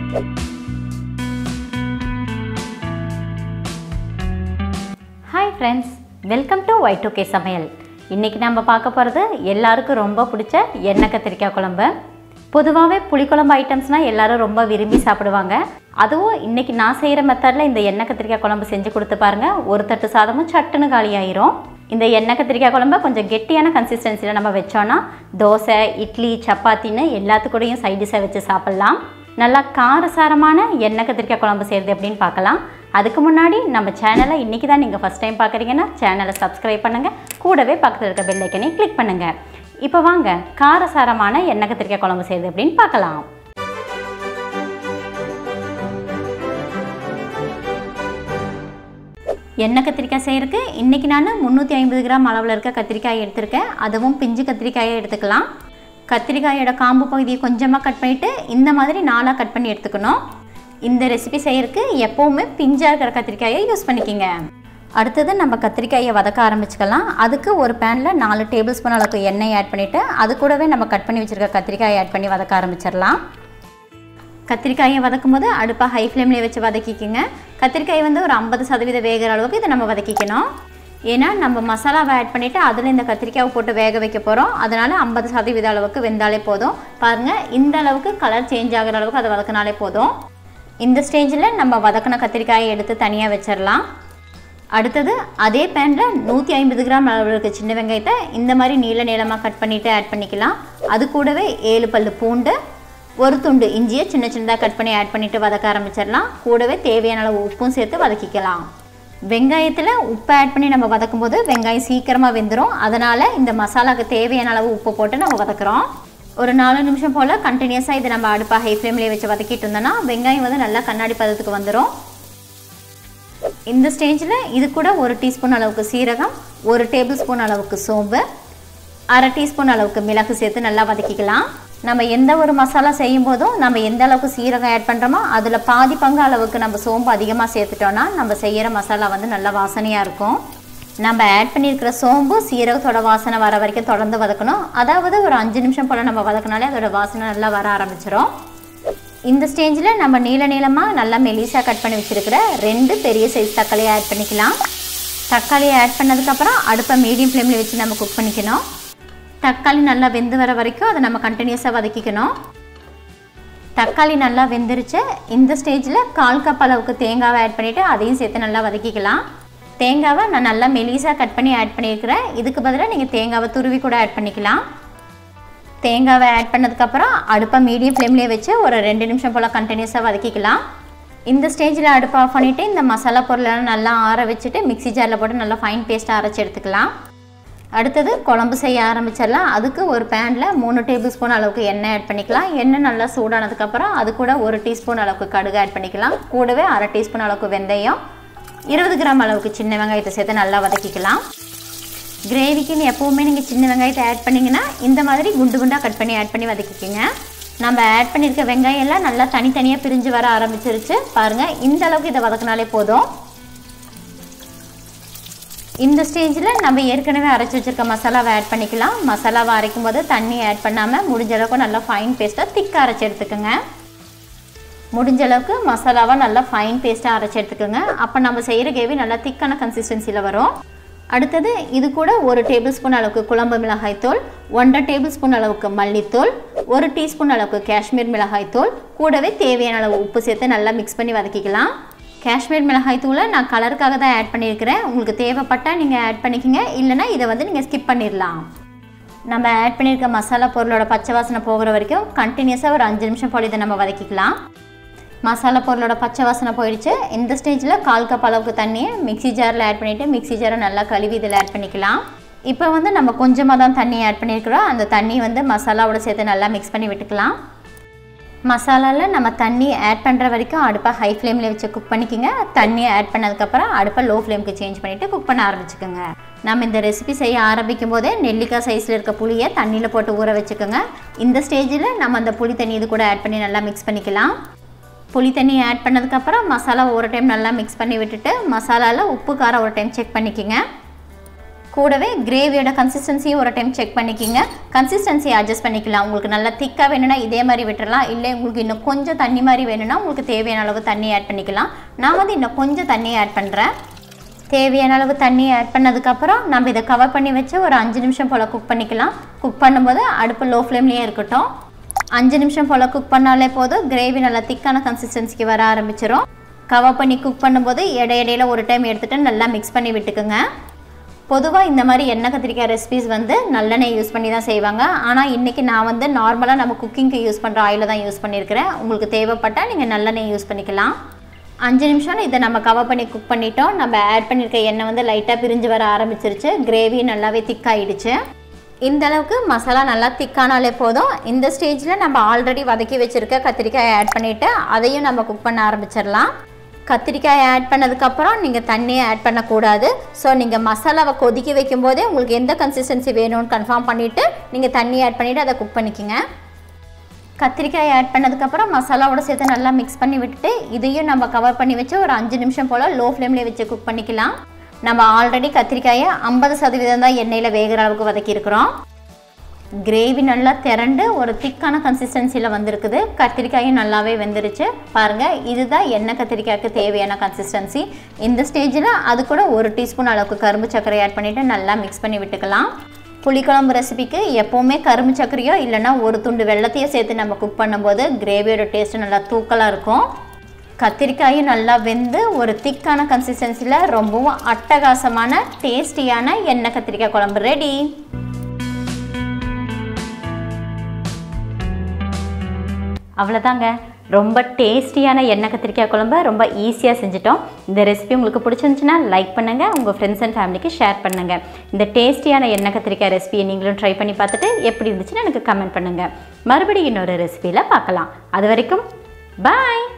Hi friends, welcome to Y2K Samayal. இன்னைக்கு நம்ம பார்க்க போறது எல்லாருக்கும் ரொம்ப பிடிச்ச எண்ணெய் கத்திரிக்காய் குழம்பு. பொதுவாவே புளிக்குழம்பு ஐட்டம்ஸ்னா எல்லாரும் ரொம்ப விரும்பி சாப்பிடுவாங்க. அதுவும் இன்னைக்கு நான் செய்யற மெத்தட்ல இந்த எண்ணெய் கத்திரிக்காய் குழம்பு செஞ்சு கொடுத்து பாருங்க. ஒரு தட்டு சாதமும் சட்டுன்னு காலியாயிரும். இந்த எண்ணெய் கத்திரிக்காய் குழம்பு கொஞ்சம் கெட்டியான கன்சிஸ்டன்சில நம்ம வெச்சோம்னா தோசை, இட்லி, சப்பாத்தின்னு எல்லாத்துக்கூடயும் சைடு டிஷ்ஷா வச்சு சாப்பிடலாம். நல்லா காரசாரமான எண்ணெய் கத்திரிக்காய் குழம்பு செய்யறது எப்படின்னு பார்க்கலாம். அதுக்கு முன்னாடி நம்ம சேனலை இன்னைக்கு தான் நீங்கள் ஃபஸ்ட் டைம் பார்க்குறீங்கன்னா சேனலை சப்ஸ்கிரைப் பண்ணுங்கள், கூடவே பக்கத்தில் இருக்க பெல் ஐக்கனை கிளிக் பண்ணுங்கள். இப்போ வாங்க காரசாரமான எண்ணெய் கத்திரிக்காய் குழம்பு செய்யுது அப்படின்னு பார்க்கலாம். எண்ணெய் கத்திரிக்காய் செய்யறதுக்கு இன்றைக்கி நான் 350 கிராம் அளவில் இருக்க கத்திரிக்காய் எடுத்திருக்கேன். அதுவும் பிஞ்சு கத்திரிக்காயை எடுத்துக்கலாம். கத்திரிக்காயோட காம்பு பகுதியை கொஞ்சமாக கட் பண்ணிவிட்டு இந்த மாதிரி 4ஆக கட் பண்ணி எடுத்துக்கணும். இந்த ரெசிபி செய்யறதுக்கு எப்போவுமே பிஞ்சாக இருக்கிற கத்திரிக்காயை யூஸ் பண்ணிக்கிங்க. அடுத்தது நம்ம கத்திரிக்காயை வதக்க ஆரம்பிச்சுக்கலாம். அதுக்கு ஒரு பேனில் 4 டேபிள் ஸ்பூன் அளவுக்கு எண்ணெய் ஆட் பண்ணிவிட்டு அது கூடவே நம்ம கட் பண்ணி வச்சுருக்க கத்திரிக்காயை ஆட் பண்ணி வதக்க ஆரம்பிச்சிடலாம். கத்திரிக்காயை வதக்கும் போது அடுப்பை ஹை ஃப்ளேம்லேயே வச்சு வதக்கிக்கோங்க. கத்திரிக்காய் வந்து ஒரு 50% வேகிற அளவுக்கு இதை நம்ம வதக்கிக்கணும். ஏன்னா நம்ம மசாலாவை ஆட் பண்ணிவிட்டு அதில் இந்த கத்திரிக்காயை போட்டு வேக வைக்க போகிறோம். அதனால் 50% அளவுக்கு வெந்தாலே போதும். பாருங்கள், இந்த அளவுக்கு கலர் சேஞ்ச் ஆகிற அளவுக்கு அதை வதக்கினாலே போதும். இந்த ஸ்டேஜில் நம்ம வதக்கின கத்திரிக்காயை எடுத்து தனியாக வச்சிடலாம். அடுத்தது அதே பேனில் 150 கிராம் அளவுக்கு சின்ன வெங்காயத்தை இந்த மாதிரி நீளமாக கட் பண்ணிவிட்டு ஆட் பண்ணிக்கலாம். அது கூடவே 7 பல்லு பூண்டு, ஒரு துண்டு இஞ்சியை சின்ன சின்னதாக கட் பண்ணி ஆட் பண்ணிவிட்டு வதக்க ஆரம்பிச்சிடலாம். கூடவே தேவையான அளவு உப்பும் சேர்த்து வதக்கிக்கலாம். வெங்காயத்தில் உப்பு ஆட் பண்ணி நம்ம வதக்கும் போது வெங்காயம் சீக்கிரமாக வெந்துடும். அதனால் இந்த மசாலாவுக்கு தேவையான அளவு உப்பு போட்டு நம்ம வதக்குறோம். ஒரு 4 நிமிஷம் போல் கண்டினியூஸாக இதை நம்ம அடுப்பை ஹை ஃப்ளேம்லேயே வச்சு வதக்கிட்டு இருந்தோம்னா வெங்காயம் வந்து நல்லா கண்ணாடி பதத்துக்கு வந்துடும். இந்த ஸ்டேஜில் இது கூட 1 டீஸ்பூன் அளவுக்கு சீரகம், 1 டேபிள் ஸ்பூன் அளவுக்கு சோம்பு, 1/2 டீஸ்பூன் அளவுக்கு மிளகு சேர்த்து நல்லா வதக்கிக்கலாம். நம்ம எந்த ஒரு மசாலா செய்யும் போதும் நம்ம எந்த அளவுக்கு சீரகம் ஆட் பண்ணுறோமோ அதில் பாதி பங்கு அளவுக்கு நம்ம சோம்பு அதிகமாக சேர்த்துட்டோன்னா நம்ம செய்கிற மசாலா வந்து நல்லா வாசனையாக இருக்கும். நம்ம ஆட் பண்ணியிருக்கிற சோம்பு சீரகத்தோட வாசனை வர வரைக்கும் தொடர்ந்து வதக்கணும். அதாவது ஒரு 5 நிமிஷம் போல் நம்ம வதக்கினாலே அதோட வாசனை நல்லா வர ஆரம்பிச்சிடும். இந்த ஸ்டேஜில் நம்ம நீளமாக நல்லா மெலிசாக கட் பண்ணி வச்சுருக்கிற 2 பெரிய சைஸ் தக்காளியை ஆட் பண்ணிக்கலாம். தக்காளியை ஆட் பண்ணதுக்கப்புறம் அடுப்பை மீடியம் ஃப்ளேமில் வச்சு நம்ம குக் பண்ணிக்கணும். தக்காளி நல்லா வெந்து வர வரைக்கும் அதை நம்ம கண்டினியூஸாக வதக்கிக்கணும். தக்காளி நல்லா வெந்துருச்சு. இந்த ஸ்டேஜில் 1/4 கப் அளவுக்கு தேங்காவை ஆட் பண்ணிவிட்டு அதையும் சேர்த்து நல்லா வதக்கிக்கலாம். தேங்காவை நான் நல்லா மெலிசாக கட் பண்ணி ஆட் பண்ணியிருக்கிறேன். இதுக்கு பதிலாக நீங்கள் தேங்காவை துருவி கூட ஆட் பண்ணிக்கலாம். தேங்காவை ஆட் பண்ணதுக்கப்புறம் அடுப்பை மீடியம் ஃப்ளேம்லேயே வச்சு ஒரு 2 நிமிஷம் போல் கண்டினியூஸாக வதக்கிக்கலாம். இந்த ஸ்டேஜில் அடுப்பை ஆஃப் பண்ணிவிட்டு இந்த மசாலா பொருளெல்லாம் நல்லா ஆற வச்சுட்டு மிக்ஸி ஜாரில் போட்டு நல்லா ஃபைன் பேஸ்ட்டாக அரைச்சி எடுத்துக்கலாம். அடுத்தது குழம்பு செய்ய ஆரம்பிச்சிடலாம். அதுக்கு ஒரு பேனில் 3 டேபிள் ஸ்பூன் அளவுக்கு எண்ணெய் ஆட் பண்ணிக்கலாம். எண்ணெய் நல்லா சூடானதுக்கப்புறம் அது கூட 1 டீஸ்பூன் அளவுக்கு கடுகு ஆட் பண்ணிக்கலாம். கூடவே 1/2 டீஸ்பூன் அளவுக்கு வெந்தயம், 20 கிராம் அளவுக்கு சின்ன வெங்காயத்தை சேர்த்து நல்லா வதக்கிக்கலாம். கிரேவிக்குன்னு எப்போவுமே நீங்கள் சின்ன வெங்காயத்தை ஆட் பண்ணிங்கன்னா இந்த மாதிரி குண்டு குண்டாக கட் பண்ணி ஆட் பண்ணி வதக்கிக்கோங்க. நம்ம ஆட் பண்ணியிருக்க வெங்காயம் எல்லாம் நல்லா தனித்தனியாக பிரிஞ்சு வர ஆரம்பிச்சிருச்சு. பாருங்கள், இந்த அளவுக்கு இதை வதக்கினாலே போதும். இந்த ஸ்டேஜில் நம்ம ஏற்கனவே அரைச்சி வச்சுருக்க மசாலாவை ஆட் பண்ணிக்கலாம். மசாலாவை அரைக்கும் போது தண்ணி ஆட் பண்ணாமல் முடிஞ்ச அளவுக்கு நல்லா ஃபைன் பேஸ்ட்டாக திக்காக அரைச்சி எடுத்துக்கோங்க. முடிஞ்ச அளவுக்கு மசாலாவை நல்லா ஃபைன் பேஸ்ட்டாக அரைச்சி எடுத்துக்கோங்க. அப்போ நம்ம செய்கிற கிரேவி நல்லா திக்கான கன்சிஸ்டன்சியில் வரும். அடுத்தது இது கூட 1 டேபிள் ஸ்பூன் அளவுக்கு குழம்பு மிளகாய்த்தூள், 1/2 டேபிள் ஸ்பூன் அளவுக்கு மல்லித்தூள், 1 டீஸ்பூன் அளவுக்கு காஷ்மீர் மிளகாய்த்தூள், கூடவே தேவையான அளவு உப்பு சேர்த்து நல்லா மிக்ஸ் பண்ணி வதக்கிக்கலாம். காஷ்மீர் மிளகாய் தூளை நான் கலருக்காக தான் ஆட் பண்ணியிருக்கிறேன். உங்களுக்கு தேவைப்பட்டால் நீங்கள் ஆட் பண்ணிக்கோங்க, இல்லைனா இதை வந்து நீங்கள் ஸ்கிப் பண்ணிடலாம். நம்ம ஆட் பண்ணியிருக்க மசாலா பொருளோட பச்சை வாசனை போகிற வரைக்கும் கண்டினியூஸாக ஒரு 5 நிமிஷம் போல் இதை நம்ம வதக்கிக்கலாம். மசாலா பொருளோட பச்சை வாசனை போயிடுச்சு. இந்த ஸ்டேஜில் 1/4 கப் அளவுக்கு தண்ணியை மிக்ஸி ஜாரில் ஆட் பண்ணிவிட்டு மிக்ஸி ஜாரை நல்லா கழுவி இதில் ஆட் பண்ணிக்கலாம். இப்போ வந்து நம்ம கொஞ்சமாக தான் தண்ணி ஆட் பண்ணியிருக்கிறோம். அந்த தண்ணி வந்து மசாலாவோட சேர்த்து நல்லா மிக்ஸ் பண்ணி விட்டுக்கலாம். மசாலாவில் நம்ம தண்ணி ஆட் பண்ணுற வரைக்கும் அடுப்பை ஹை ஃப்ளேமில் வச்சு குக் பண்ணிக்கோங்க. தண்ணி ஆட் பண்ணதுக்கப்புறம் அடுப்பை லோ ஃப்ளேமுக்கு சேஞ்ச் பண்ணிவிட்டு குக் பண்ண ஆரம்பிச்சுக்கோங்க. நம்ம இந்த ரெசிபி செய்ய ஆரம்பிக்கும் போதே நெல்லிக்காய் சைஸில் இருக்க புளியை தண்ணியில் போட்டு ஊற வச்சுக்கோங்க. இந்த ஸ்டேஜில் நம்ம அந்த புளி தண்ணி இது கூட ஆட் பண்ணி நல்லா மிக்ஸ் பண்ணிக்கலாம். புளி தண்ணி ஆட் பண்ணதுக்கப்புறம் மசாலா ஒரு டைம் நல்லா மிக்ஸ் பண்ணி விட்டுட்டு மசாலாவில் உப்பு காரம் ஒரு டைம் செக் பண்ணிக்கோங்க. கூடவே கிரேவியோட கன்சிஸ்டன்சியும் ஒரு டைம் செக் பண்ணிக்கிங்க. கன்சிஸ்டன்சி அட்ஜஸ்ட் பண்ணிக்கலாம். உங்களுக்கு நல்லா திக்காக வேணும்னா இதே மாதிரி விட்டுறலாம். இல்லை உங்களுக்கு இன்னும் கொஞ்சம் தண்ணி மாதிரி வேணும்னா உங்களுக்கு தேவையான அளவு தண்ணி ஆட் பண்ணிக்கலாம். நான் வந்து இன்னும் கொஞ்சம் தண்ணி ஆட் பண்ணுறேன். தேவையான அளவு தண்ணி ஆட் பண்ணதுக்கப்புறம் நம்ம இதை கவர் பண்ணி வச்சு ஒரு 5 நிமிஷம் போல் குக் பண்ணிக்கலாம். குக் பண்ணும்போது அடுப்பு லோ ஃப்ளேம்லேயே இருக்கட்டும். 5 நிமிஷம் போல் குக் பண்ணாலே போதும். கிரேவி நல்லா திக்கான கன்சிஸ்டன்சிக்கு வர ஆரம்பிச்சிடும். கவர் பண்ணி குக் பண்ணும்போது இடையிடையில் ஒரு டைம் எடுத்துகிட்டு நல்லா மிக்ஸ் பண்ணி விட்டுக்குங்க. பொதுவாக இந்த மாதிரி எண்ணெய் கத்திரிக்காய் ரெசிபிஸ் வந்து நல்லெண்ணெய் யூஸ் பண்ணி தான் செய்வாங்க. ஆனால் இன்றைக்கி நான் வந்து நார்மலாக நம்ம குக்கிங்க்கு யூஸ் பண்ணுற ஆயிலை தான் யூஸ் பண்ணியிருக்கிறேன். உங்களுக்கு தேவைப்பட்டால் நீங்கள் நல்லெண்ணெய் யூஸ் பண்ணிக்கலாம். 5 நிமிஷம் இதை நம்ம கவர் பண்ணி குக் பண்ணிட்டோம். நம்ம ஆட் பண்ணியிருக்க எண்ணெய் வந்து லைட்டாக பிரிஞ்சு வர ஆரம்பிச்சிருச்சு. கிரேவி நல்லாவே திக்காயிடுச்சு. இந்த அளவுக்கு மசாலா நல்லா திக்கானாலே போதும். இந்த ஸ்டேஜில் நம்ம ஆல்ரெடி வதக்கி வச்சுருக்க கத்திரிக்காயை ஆட் பண்ணிவிட்டு அதையும் நம்ம குக் பண்ண ஆரம்பிச்சிடலாம். கத்திரிக்காயை ஆட் பண்ணதுக்கப்புறம் நீங்கள் தண்ணியை ஆட் பண்ணக்கூடாது. ஸோ நீங்கள் மசாலாவை கொதிக்க வைக்கும் போதே உங்களுக்கு எந்த கன்சிஸ்டன்சி வேணும்னு கன்ஃபார்ம் பண்ணிவிட்டு நீங்கள் தண்ணி ஆட் பண்ணிவிட்டு அதை குக் பண்ணிக்கோங்க. கத்திரிக்காயை ஆட் பண்ணதுக்கப்புறம் மசாலாவோட சேர்த்து நல்லா மிக்ஸ் பண்ணி விட்டுட்டு இதையும் நம்ம கவர் பண்ணி வச்சு ஒரு 5 நிமிஷம் போல் லோ ஃப்ளேம்லேயே வச்சு குக் பண்ணிக்கலாம். நம்ம ஆல்ரெடி கத்திரிக்காயை 50% தான் எண்ணெயில் வேகிற அளவுக்கு வதக்கியிருக்கிறோம். கிரேவி நல்லா திரண்டு ஒரு திக்கான கன்சிஸ்டன்சியில் வந்திருக்குது. கத்திரிக்காயும் நல்லாவே வெந்துருச்சு. பாருங்கள், இதுதான் எண்ணெய் கத்திரிக்காய்க்கு தேவையான கன்சிஸ்டன்சி. இந்த ஸ்டேஜில் அது கூட 1 டீஸ்பூன் அளவுக்கு கரும்பு சர்க்கரை ஆட் பண்ணிவிட்டு நல்லா மிக்ஸ் பண்ணி விட்டுக்கலாம். புளிக்குழம்பு ரெசிபிக்கு எப்போவுமே கரும்பு சர்க்கரையோ இல்லைனா ஒரு துண்டு வெள்ளத்தையோ சேர்த்து நம்ம குக் பண்ணும்போது கிரேவியோட டேஸ்ட்டு நல்லா தூக்கலாக இருக்கும். கத்திரிக்காயும் நல்லா வெந்து ஒரு திக்கான கன்சிஸ்டன்சியில் ரொம்பவும் அட்டகாசமான டேஸ்டியான எண்ணெய் கத்திரிக்காய் குழம்பு ரெடி. அவ்வளோதாங்க, ரொம்ப டேஸ்டியான எண்ணெய் கத்திரிக்காய் குழம்பு ரொம்ப ஈஸியாக செஞ்சுட்டோம். இந்த ரெசிபி உங்களுக்கு பிடிச்சிருந்துச்சுன்னா லைக் பண்ணுங்கள், உங்கள் ஃப்ரெண்ட்ஸ் அண்ட் ஃபேமிலிக்கு ஷேர் பண்ணுங்கள். இந்த டேஸ்டியான எண்ணெய் கத்திரிக்காய் ரெசிபியை நீங்களும் ட்ரை பண்ணி பார்த்துட்டு எப்படி இருந்துச்சுன்னு எனக்கு கமெண்ட் பண்ணுங்கள். மறுபடியும் இன்னொரு ரெசிபியில் பார்க்கலாம். அது வரைக்கும் பாய்.